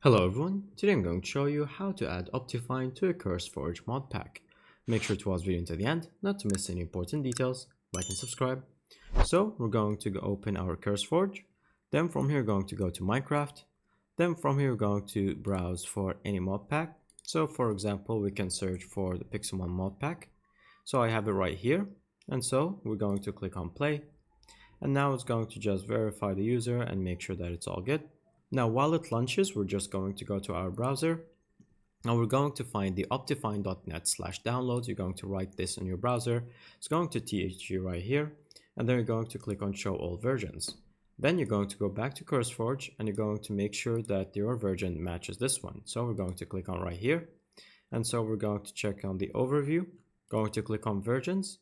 Hello everyone, today I'm going to show you how to add OptiFine to a CurseForge Modpack. Make sure to watch the video until the end, not to miss any important details, like and subscribe. So we're going to open our CurseForge, then from here we're going to go to Minecraft, then from here we're going to browse for any modpack. So for example, we can search for the Pixel 1 modpack. So I have it right here, and so we're going to click on play, and now it's going to just verify the user and make sure that it's all good. Now, while it launches, we're just going to go to our browser. Now we're going to find the optifine.net/downloads. You're going to write this in your browser. It's going to THG right here. And then you're going to click on show all versions. Then you're going to go back to CurseForge and you're going to make sure that your version matches this one. So we're going to click on right here. And so we're going to check on the overview, going to click on versions.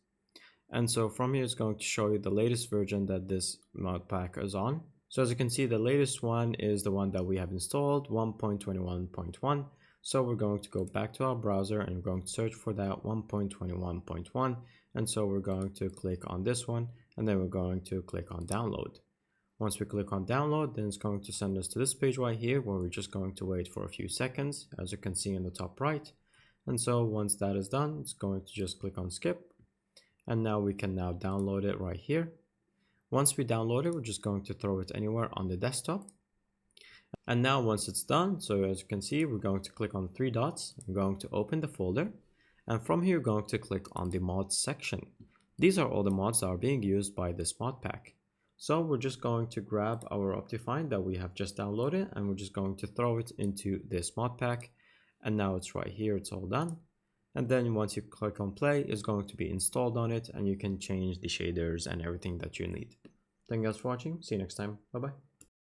And so from here, it's going to show you the latest version that this modpack is on. So as you can see, the latest one is the one that we have installed, 1.21.1. So we're going to go back to our browser and we're going to search for that 1.21.1. And so we're going to click on this one, and then we're going to click on download. Once we click on download, then it's going to send us to this page right here where we're just going to wait for a few seconds, as you can see in the top right. And so once that is done, it's going to just click on skip. And now we can now download it right here. Once we download it, we're just going to throw it anywhere on the desktop. And now once it's done, so as you can see, we're going to click on the three dots. I'm going to open the folder. And from here, we're going to click on the mods section. These are all the mods that are being used by this mod pack. So we're just going to grab our OptiFine that we have just downloaded, and we're just going to throw it into this mod pack. And now it's right here, it's all done. And then once you click on play, it's going to be installed on it, and you can change the shaders and everything that you need. Thank you guys for watching. See you next time. Bye bye.